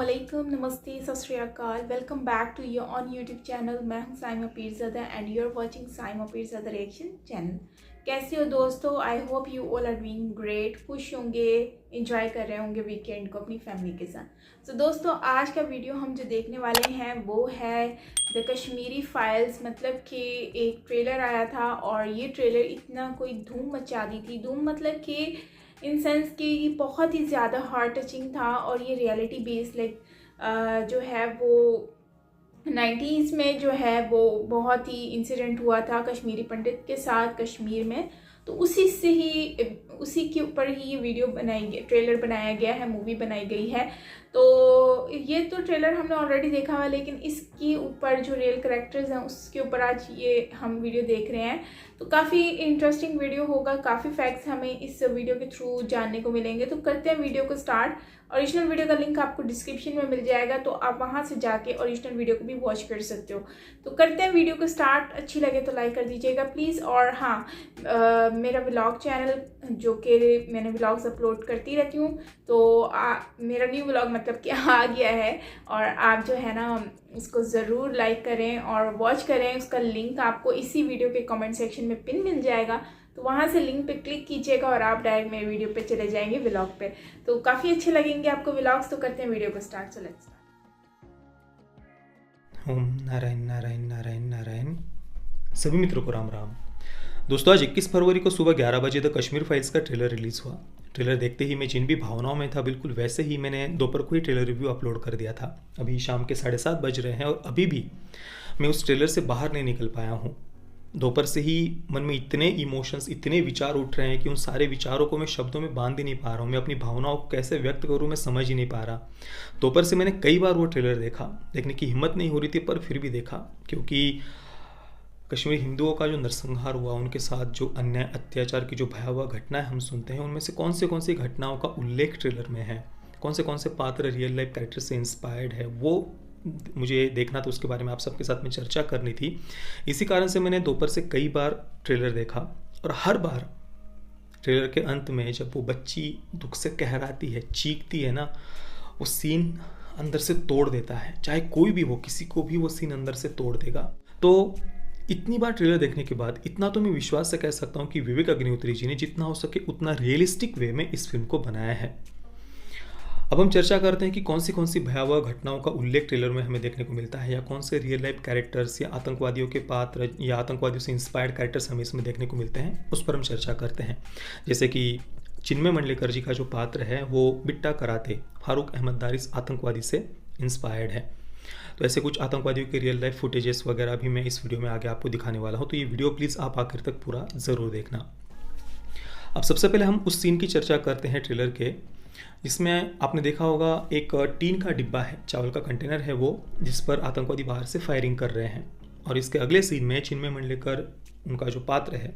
अस्सलामुअलैकुम, नमस्ते, सत श्री अकाल। Welcome back to your on YouTube channel. मैं हूं Saima Peerzada and you are watching Saima Peerzada reaction channel. कैसे हो दोस्तों? I hope you all are doing great. खुश होंगे, इंजॉय कर रहे होंगे वीकेंड को अपनी फैमिली के साथ। तो दोस्तों, आज का वीडियो हम जो देखने वाले हैं वो है द कश्मीरी फाइल्स। मतलब कि एक ट्रेलर आया था और ये ट्रेलर इतना कोई धूम मचा दी थी। धूम मतलब कि इन सेंस कि बहुत ही ज़्यादा हार्ट टचिंग था और ये रियलिटी बेस्ड जो है वो 90s में जो है वो बहुत ही इंसिडेंट हुआ था कश्मीरी पंडित के साथ कश्मीर में। तो उसी के ऊपर ही ये वीडियो ट्रेलर बनाया गया है, मूवी बनाई गई है। तो ये तो ट्रेलर हमने ऑलरेडी देखा हुआ, लेकिन इसके ऊपर जो रियल कैरेक्टर्स हैं उसके ऊपर आज ये हम वीडियो देख रहे हैं। तो काफ़ी इंटरेस्टिंग वीडियो होगा, काफ़ी फैक्ट्स हमें इस वीडियो के थ्रू जानने को मिलेंगे। तो करते हैं वीडियो को स्टार्ट। ओरिजिनल वीडियो का लिंक आपको डिस्क्रिप्शन में मिल जाएगा, तो आप वहां से जाके ओरिजिनल वीडियो को भी वॉच कर सकते हो। तो करते हैं वीडियो को स्टार्ट। अच्छी लगे तो लाइक कर दीजिएगा प्लीज़। और हाँ, मेरा व्लॉग चैनल जो कि मैंने व्लॉग्स अपलोड करती रहती हूँ, तो मेरा न्यू व्लॉग मतलब कि आ गया है और आप जो है ना उसको ज़रूर लाइक करें और वॉच करें। उसका लिंक आपको इसी वीडियो के कमेंट सेक्शन में पिन मिल जाएगा, तो वहाँ से लिंक पे क्लिक कीजिएगा और आप डायरेक्ट मेरे वीडियो पे चले जाएंगे, व्लॉग पे। तो काफ़ी अच्छे लगेंगे आपको व्लॉग्स। तो करते हैं वीडियो को स्टार्ट। चलो लेट्स स्टार्ट। ओम नारायण नारायण नारायण नारायण। सभी मित्रों को राम राम। दोस्तों, आज 21 फरवरी को सुबह 11 बजे द कश्मीर फाइल्स का ट्रेलर रिलीज हुआ। ट्रेलर देखते ही मैं जिन भी भावनाओं में था, बिल्कुल वैसे ही मैंने दोपहर को ही ट्रेलर रिव्यू अपलोड कर दिया था। अभी शाम के 7:30 बज रहे हैं और अभी भी मैं उस ट्रेलर से बाहर नहीं निकल पाया हूँ। दोपहर से ही मन में इतने इमोशंस, इतने विचार उठ रहे हैं कि उन सारे विचारों को मैं शब्दों में बांध ही नहीं पा रहा हूँ। मैं अपनी भावनाओं को कैसे व्यक्त करूँ मैं समझ ही नहीं पा रहा। दोपहर से मैंने कई बार वो ट्रेलर देखा, देखने की हिम्मत नहीं हो रही थी, पर फिर भी देखा, क्योंकि कश्मीरी हिंदुओं का जो नरसंहार हुआ, उनके साथ जो अन्याय अत्याचार की जो भयावह घटनाएं हम सुनते हैं, उनमें से कौन सी घटनाओं का उल्लेख ट्रेलर में है, कौन से पात्र रियल लाइफ कैरेक्टर से इंस्पायर्ड है, वो मुझे देखना था। उसके बारे में आप सबके साथ में चर्चा करनी थी। इसी कारण से मैंने दोपहर से कई बार ट्रेलर देखा और हर बार ट्रेलर के अंत में जब वो बच्ची दुख से कहराती है, चीखती है ना, वो सीन अंदर से तोड़ देता है। चाहे कोई भी हो, किसी को भी वो सीन अंदर से तोड़ देगा। तो इतनी बार ट्रेलर देखने के बाद इतना तो मैं विश्वास से कह सकता हूँ कि विवेक अग्निहोत्री जी ने जितना हो सके उतना रियलिस्टिक वे में इस फिल्म को बनाया है। अब हम चर्चा करते हैं कि कौन सी भयावह घटनाओं का उल्लेख ट्रेलर में हमें देखने को मिलता है, या कौन से रियल लाइफ कैरेक्टर्स या आतंकवादियों के पात्र या आतंकवादियों से इंस्पायर्ड कैरेक्टर्स हमें इसमें देखने को मिलते हैं। उस पर हम चर्चा करते हैं। जैसे कि चिन्मय मंडलेकर जी का जो पात्र है वो बिट्टा कराते फारूक अहमददारी आतंकवादी से इंस्पायर्ड है। तो ऐसे कुछ आतंकवादियों के रियल लाइफ फुटेजेस वगैरह भी मैं इस वीडियो में आगे आपको दिखाने वाला हूँ। तो ये वीडियो प्लीज़ आप आखिर तक पूरा ज़रूर देखना। अब सबसे पहले हम उस सीन की चर्चा करते हैं ट्रेलर के, जिसमें आपने देखा होगा एक टीन का डिब्बा है, चावल का कंटेनर है वो, जिस पर आतंकवादी बाहर से फायरिंग कर रहे हैं। और इसके अगले सीन में चिन्मय मंडलेकर, उनका जो पात्र है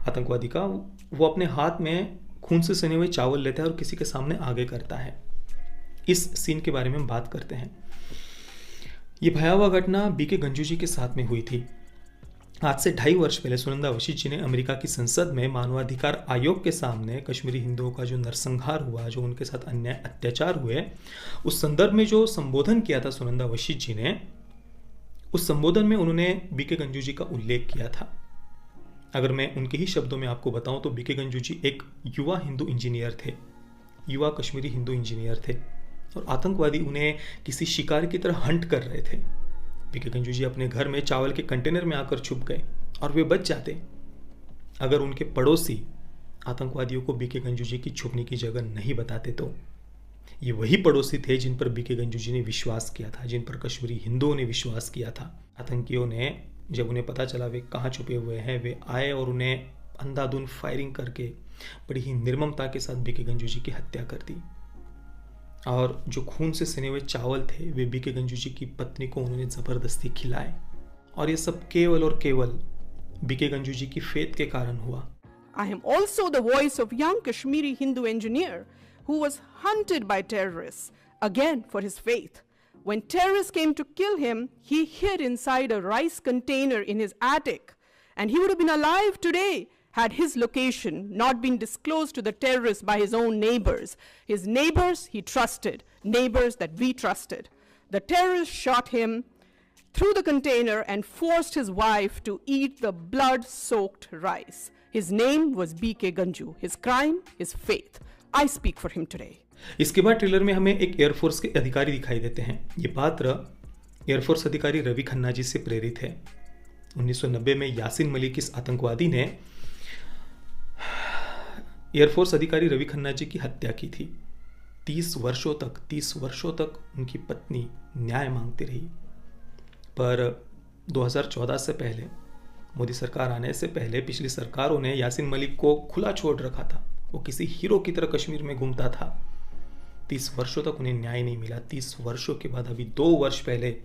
आतंकवादी का, वो अपने हाथ में खून से सने हुए चावल लेता है और किसी के सामने आगे करता है। इस सीन के बारे में हम बात करते हैं। ये भयावह घटना बीके गंजू जी के साथ में हुई थी। आज से 2.5 वर्ष पहले सुनंदा वशिष्ठ जी ने अमेरिका की संसद में मानवाधिकार आयोग के सामने कश्मीरी हिंदुओं का जो नरसंहार हुआ, जो उनके साथ अन्याय अत्याचार हुए, उस संदर्भ में जो संबोधन किया था सुनंदा वशिष्ठ जी ने, उस संबोधन में उन्होंने बीके गंजू जी का उल्लेख किया था। अगर मैं उनके ही शब्दों में आपको बताऊं तो बीके गंजू जी एक युवा हिंदू इंजीनियर थे, युवा कश्मीरी हिंदू इंजीनियर थे, और आतंकवादी उन्हें किसी शिकार की तरह हंट कर रहे थे। बीके गंजू जी अपने घर में चावल के कंटेनर में आकर छुप गए और वे बच जाते अगर उनके पड़ोसी आतंकवादियों को बीके गंजू जी की छुपने की जगह नहीं बताते। तो ये वही पड़ोसी थे जिन पर बीके गंजू जी ने विश्वास किया था, जिन पर कश्मीरी हिंदुओं ने विश्वास किया था। आतंकियों ने जब उन्हें पता चला वे कहाँ छुपे हुए हैं, वे आए और उन्हें अंधाधुंध फायरिंग करके बड़ी ही निर्ममता के साथ बीके गंजू जी की हत्या कर दी। और जो खून से सने हुए चावल थे वे बीके गंजू जी की पत्नी को उन्होंने जबरदस्ती खिलाए। और ये सब केवल और केवल बीके गंजू जी की फेथ के कारण हुआ। I am also the voice of young Kashmiri Hindu engineer who was hunted by terrorists, again for his faith. When terrorists came to kill him, he hid inside a rice container in his attic, and he would have been alive today had his location not been disclosed to the terrorists by his own neighbors. His neighbors he trusted, neighbors that we trusted. The terrorists shot him through the container and forced his wife to eat the blood-soaked rice. His name was B.K. Ganju. His crime, his faith. I speak for him today. इसके बाद trailer में हमें एक air force के अधिकारी दिखाई देते हैं। ये पात्र एयरफोर्स अधिकारी रवि खन्ना जी से प्रेरित है। 1990 में यासिन मलिक इस आतंकवादी ने एयरफोर्स अधिकारी रवि खन्ना जी की हत्या की थी। 30 वर्षों तक उनकी पत्नी न्याय मांगती रही, पर 2014 से पहले, मोदी सरकार आने से पहले पिछली सरकारों ने यासिन मलिक को खुला छोड़ रखा था। वो किसी हीरो की तरह कश्मीर में घूमता था। 30 वर्षों तक उन्हें न्याय नहीं मिला। 30 वर्षों के बाद अभी 2 वर्ष पहले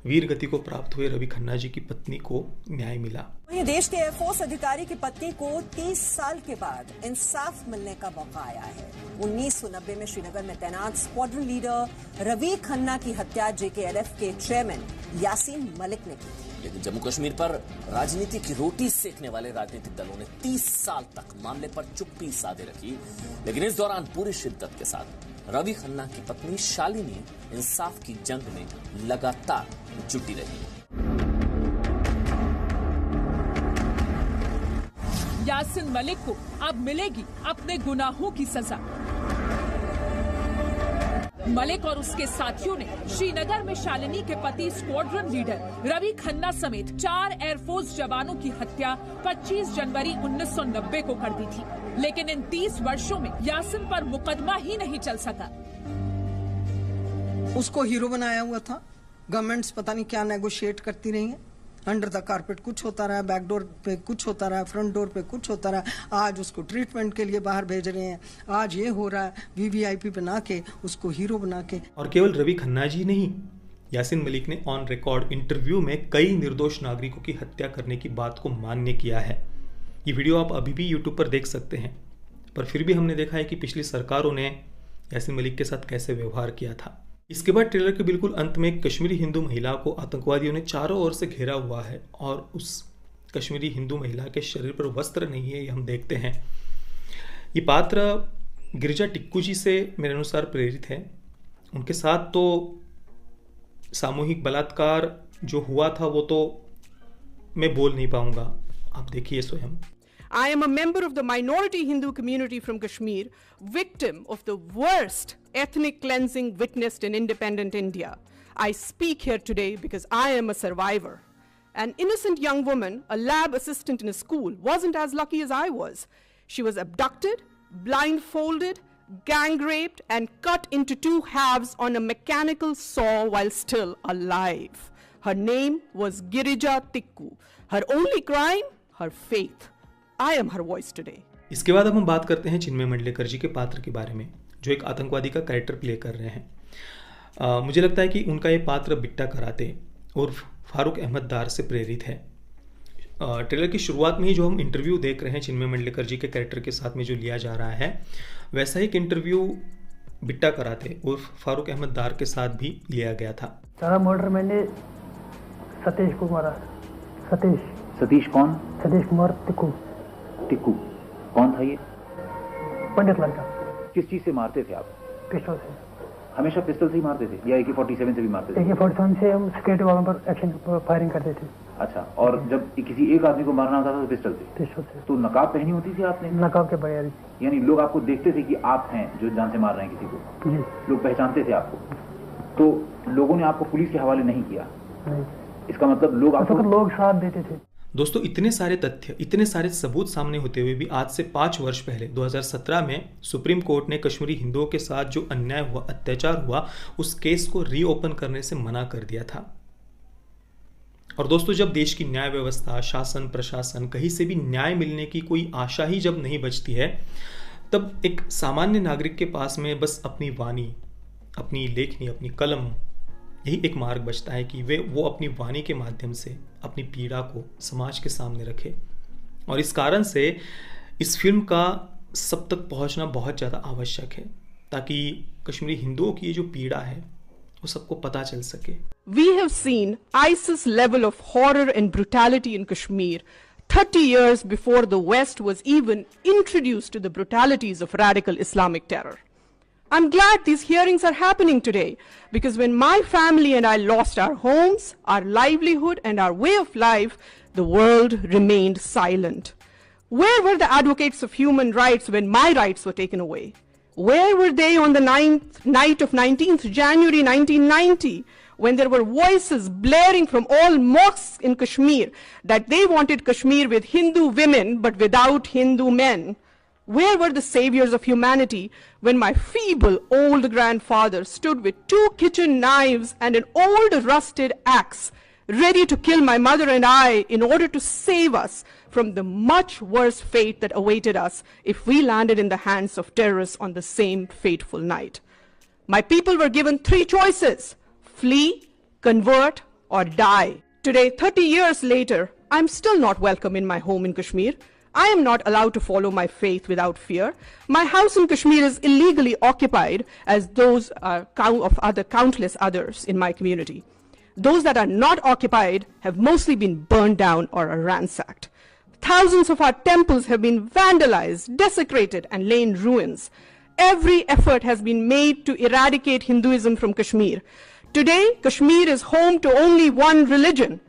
वीर गति को प्राप्त हुए रवि खन्ना जी की पत्नी को न्याय मिला। वहीं देश के एयरफोर्स अधिकारी की पत्नी को 30 साल के बाद इंसाफ मिलने का मौका आया है। 1990 में श्रीनगर में तैनात स्क्वाड्रन लीडर रवि खन्ना की हत्या जेकेएलएफ के चेयरमैन यासीन मलिक ने की। लेकिन जम्मू कश्मीर पर राजनीति की रोटी सेकने वाले राजनीतिक दलों ने 30 साल तक मामले पर चुप्पी साधे रखी। लेकिन इस दौरान पूरी शिद्दत के साथ रवि खन्ना की पत्नी शालिनी इंसाफ की जंग में लगातार जुटी रही। यासिन मलिक को अब मिलेगी अपने गुनाहों की सजा। मलिक और उसके साथियों ने श्रीनगर में शालिनी के पति स्क्वाड्रन लीडर रवि खन्ना समेत 4 एयरफोर्स जवानों की हत्या 25 जनवरी 1990 को कर दी थी। लेकिन इन 30 वर्षों में यासिन पर मुकदमा ही नहीं चल सका। उसको हीरो बनाया हुआ था। गवर्नमेंट्स पता नहीं क्या नेगोशिएट करती रही है। अंडर द कारपेट कुछ होता रहा, बैकडोर पे कुछ होता रहा, फ्रंट डोर पे कुछ होता रहा। आज उसको ट्रीटमेंट के लिए बाहर भेज रहे हैं, आज ये हो रहा है, वीवीआईपी बना के उसको हीरो बना के। और केवल रवि खन्ना जी नहीं, यासिन मलिक ने ऑन रिकॉर्ड इंटरव्यू में कई निर्दोष नागरिकों की हत्या करने की बात को मान्य किया है। ये वीडियो आप अभी भी यूट्यूब पर देख सकते हैं। पर फिर भी हमने देखा है कि पिछली सरकारों ने यासिन मलिक के साथ कैसे व्यवहार किया था। इसके बाद ट्रेलर के बिल्कुल अंत में एक कश्मीरी हिंदू महिला को आतंकवादियों ने चारों ओर से घेरा हुआ है और उस कश्मीरी हिंदू महिला के शरीर पर वस्त्र नहीं है, ये हम देखते हैं। ये पात्र गिरिजा टिक्कू जी से मेरे अनुसार प्रेरित है। उनके साथ तो सामूहिक बलात्कार जो हुआ था वो तो मैं बोल नहीं पाऊंगा, आप देखिए स्वयं। I am a member of the minority Hindu community from Kashmir, victim of the worst ethnic cleansing witnessed in independent India. I speak here today because I am a survivor. An innocent young woman, a lab assistant in a school, wasn't as lucky as I was. She was abducted, blindfolded, gang raped, and cut into 2 halves on a mechanical saw while still alive. Her name was Girija Tikku. Her only crime, her faith. I am her voice today. इसके बाद अब हम बात करते हैं चिन्मय मंडलेकर जी के पात्र के बारे में, जो एक आतंकवादी का कैरेक्टर प्ले कर रहे हैं। मुझे लगता है कि उनका ये पात्र बिट्टा कराते और फारूक अहमद दार से प्रेरित है। ट्रेलर की शुरुआत में ही जो हम इंटरव्यू देख रहे हैं चिन्मय मंडलेकर जी के कैरेक्टर के साथ में जो लिया जा रहा है, वैसा ही एक इंटरव्यू बिट्टा कराते और फारूक अहमद दार के साथ भी लिया गया था। सारा मर्डर मैंने सतीश को मारा। सतीश कौन? सतीश कुमार टिक्कू। टिक्कू कौन था ये? पंडित लड़का। किस चीज से मारते थे आप? पिस्टल से। हमेशा पिस्टल से ही मारते थे या AK-47 से भी मारते थे? AK-47 से हम सिक्योरिटी वालों पर एक्शन फायरिंग करते थे। अच्छा, और जब किसी एक आदमी को मारना होता था तो पिस्टल से? पिस्टल से। तो नकाब पहनी होती थी आपने? नकाब के बगैर। यानी लोग आपको देखते थे कि आप हैं जो जान से मार रहे हैं किसी को? जी। लोग पहचानते थे आपको? तो लोगों ने आपको पुलिस के हवाले नहीं किया? नहीं। इसका मतलब लोग आपको लोग साथ देते थे। दोस्तों, इतने सारे तथ्य, इतने सारे सबूत सामने होते हुए भी आज से 5 वर्ष पहले 2017 में सुप्रीम कोर्ट ने कश्मीरी हिंदुओं के साथ जो अन्याय हुआ, अत्याचार हुआ, उस केस को रीओपन करने से मना कर दिया था। और दोस्तों, जब देश की न्याय व्यवस्था, शासन, प्रशासन, कहीं से भी न्याय मिलने की कोई आशा ही जब नहीं बचती है, तब एक सामान्य नागरिक के पास में बस अपनी वाणी, अपनी लेखनी, अपनी कलम, यही एक मार्ग बचता है कि वो अपनी वाणी के माध्यम से अपनी पीड़ा को समाज के सामने रखे। और इस कारण से इस फिल्म का सब तक पहुंचना बहुत ज़्यादा आवश्यक है, ताकि कश्मीरी हिंदुओं की ये जो पीड़ा है वो सबको पता चल सके। We have seen ISIS level of horror and brutality in Kashmir 30 years before the West was even introduced to the brutalities of radical Islamic terror. I'm glad these hearings are happening today, because when my family and I lost our homes, our livelihood, and our way of life, the world remained silent. Where were the advocates of human rights when my rights were taken away? Where were they on the night of 19th January 1990, when there were voices blaring from all mosques in Kashmir that they wanted Kashmir with Hindu women but without Hindu men? Where were the saviors of humanity when my feeble old grandfather stood with 2 kitchen knives and an old rusted axe, ready to kill my mother and I in order to save us from the much worse fate that awaited us if we landed in the hands of terrorists on the same fateful night? My people were given 3 choices: flee, convert, or die. Today, 30 years later, I'm still not welcome in my home in Kashmir. I am not allowed to follow my faith without fear. My house in Kashmir is illegally occupied, as those of countless others in my community. Those that are not occupied have mostly been burned down or are ransacked. Thousands of our temples have been vandalized, desecrated, and lay in ruins. Every effort has been made to eradicate Hinduism from Kashmir. Today, Kashmir is home to only one religion.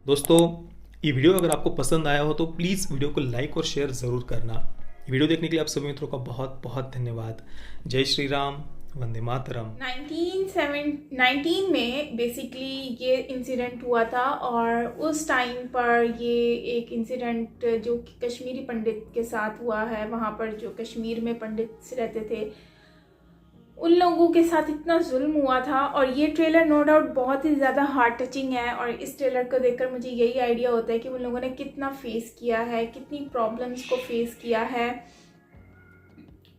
दोस्तों, ये video अगर आपको पसंद आया हो तो please video को like और शेयर ज़रूर करना। वीडियो देखने के लिए आप सभी मित्रों का बहुत बहुत धन्यवाद। जय श्री राम, वंदे मातरम। 1919 में बेसिकली ये इंसिडेंट हुआ था, और उस टाइम पर ये एक इंसिडेंट जो कश्मीरी पंडित के साथ हुआ है, वहाँ पर जो कश्मीर में पंडित रहते थे उन लोगों के साथ इतना जुल्म हुआ था। और ये ट्रेलर नो डाउट बहुत ही ज़्यादा हार्ट टचिंग है, और इस ट्रेलर को देखकर मुझे यही आइडिया होता है कि उन लोगों ने कितना फेस किया है, कितनी प्रॉब्लम्स को फेस किया है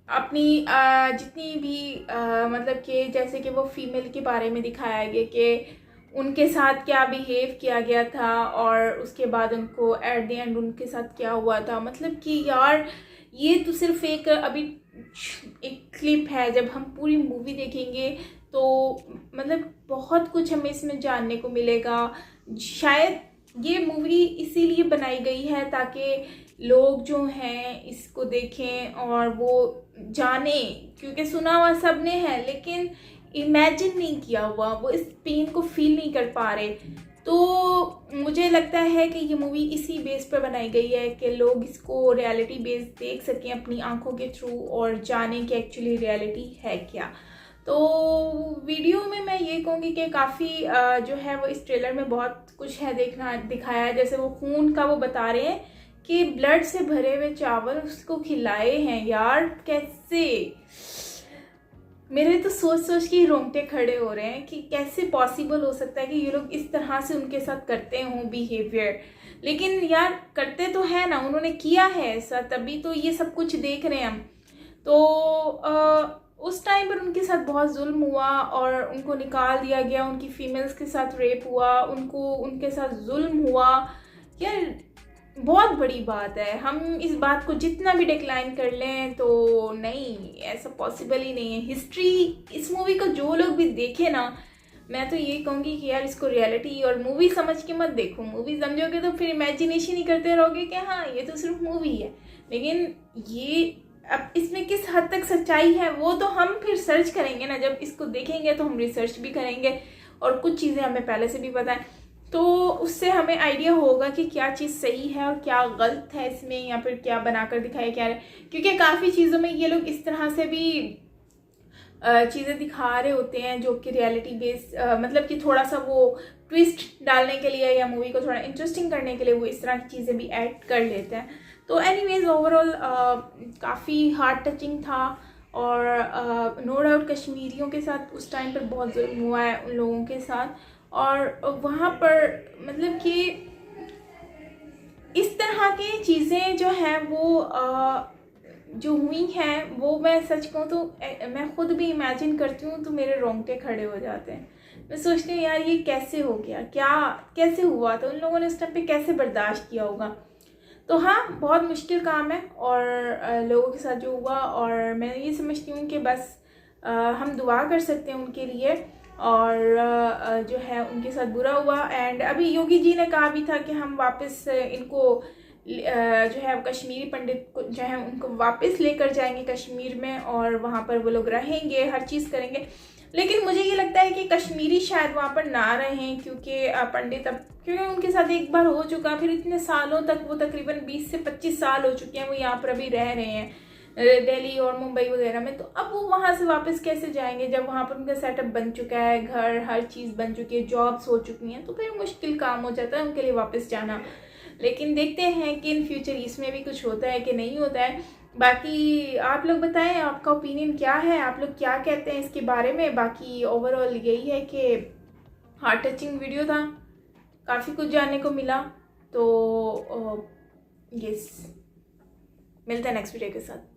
अपनी जितनी भी मतलब कि जैसे कि वो फीमेल के बारे में दिखाया गया कि उनके साथ क्या बिहेव किया गया था, और उसके बाद उनको एट द एंड उनके साथ क्या हुआ था। मतलब कि यार ये तो सिर्फ एक क्लिप है, जब हम पूरी मूवी देखेंगे तो मतलब बहुत कुछ हमें इसमें जानने को मिलेगा। शायद ये मूवी इसीलिए बनाई गई है ताकि लोग जो हैं इसको देखें और वो जाने, क्योंकि सुना हुआ सब ने है लेकिन इमेजिन नहीं किया हुआ, वो इस पेन को फील नहीं कर पा रहे। तो मुझे लगता है कि ये मूवी इसी बेस पर बनाई गई है कि लोग इसको रियलिटी बेस देख सकें अपनी आंखों के थ्रू और जानें कि एक्चुअली रियलिटी है क्या। तो वीडियो में मैं ये कहूँगी कि काफ़ी जो है वो इस ट्रेलर में बहुत कुछ है दिखाया है। जैसे वो खून का वो बता रहे हैं कि ब्लड से भरे हुए चावल उसको खिलाए हैं। यार कैसे, मेरे तो सोच के ही रोंगटे खड़े हो रहे हैं कि कैसे पॉसिबल हो सकता है कि ये लोग इस तरह से उनके साथ करते हों बिहेवियर। लेकिन यार करते तो है ना, उन्होंने किया है ऐसा, तभी तो ये सब कुछ देख रहे हैं हम। तो उस टाइम पर उनके साथ बहुत जुल्म हुआ और उनको निकाल दिया गया, उनकी फीमेल्स के साथ रेप हुआ, उनके साथ जुल्म हुआ। यार बहुत बड़ी बात है। हम इस बात को जितना भी डिक्लाइन कर लें तो नहीं, ऐसा पॉसिबल ही नहीं है। हिस्ट्री इस मूवी को जो लोग भी देखे ना, मैं तो ये कहूँगी कि यार इसको रियलिटी और मूवी समझ के मत देखो। मूवी समझोगे तो फिर इमेजिनेशन ही करते रहोगे कि हाँ ये तो सिर्फ मूवी है। लेकिन ये अब इसमें किस हद तक सच्चाई है वो तो हम फिर सर्च करेंगे ना, जब इसको देखेंगे तो हम रिसर्च भी करेंगे और कुछ चीज़ें हमें पहले से भी पता है, तो उससे हमें आइडिया होगा कि क्या चीज़ सही है और क्या गलत है इसमें, या फिर क्या बनाकर दिखाया क्या है। क्योंकि काफ़ी चीज़ों में ये लोग इस तरह से भी चीज़ें दिखा रहे होते हैं जो कि रियलिटी बेस मतलब कि थोड़ा सा वो ट्विस्ट डालने के लिए या मूवी को थोड़ा इंटरेस्टिंग करने के लिए वो इस तरह की चीज़ें भी ऐड कर लेते हैं। तो एनीवेज ओवरऑल काफ़ी हार्ट टचिंग था, और नो डाउट कश्मीरियों के साथ उस टाइम पर बहुत जुल्म हुआ है उन लोगों के साथ, और वहाँ पर मतलब कि इस तरह की चीज़ें जो हैं वो जो हुई हैं वो मैं सच कहूँ तो मैं ख़ुद भी इमेजिन करती हूँ तो मेरे रोंगटे खड़े हो जाते हैं। मैं सोचती हूँ यार ये कैसे हो गया, क्या कैसे हुआ था, उन लोगों ने उस टाइम पे कैसे बर्दाश्त किया होगा। तो हाँ बहुत मुश्किल काम है और लोगों के साथ जो हुआ, और मैं ये समझती हूँ कि बस हम दुआ कर सकते हैं उनके लिए, और जो है उनके साथ बुरा हुआ। एंड अभी योगी जी ने कहा भी था कि हम वापस इनको जो है कश्मीरी पंडित को जो है उनको वापस लेकर जाएंगे कश्मीर में और वहाँ पर वो लोग रहेंगे, हर चीज़ करेंगे। लेकिन मुझे ये लगता है कि कश्मीरी शायद वहाँ पर ना रहें, क्योंकि पंडित अब क्योंकि उनके साथ एक बार हो चुका, फिर इतने सालों तक वो तकरीबन 20 से 25 साल हो चुके हैं वो यहाँ पर अभी रह रहे हैं दिल्ली और मुंबई वगैरह में। तो अब वो वहाँ से वापस कैसे जाएंगे जब वहाँ पर उनका सेटअप बन चुका है, घर हर चीज़ बन चुकी है, जॉब्स हो चुकी हैं, तो फिर मुश्किल काम हो जाता है उनके लिए वापस जाना। लेकिन देखते हैं कि इन फ्यूचर इसमें भी कुछ होता है कि नहीं होता है। बाकी आप लोग बताएं आपका ओपिनियन क्या है, आप लोग क्या कहते हैं इसके बारे में। बाकी ओवरऑल यही है कि हार्ट टचिंग वीडियो था, काफ़ी कुछ जानने को मिला। तो यस, मिलते हैं नेक्स्ट वीडियो के साथ।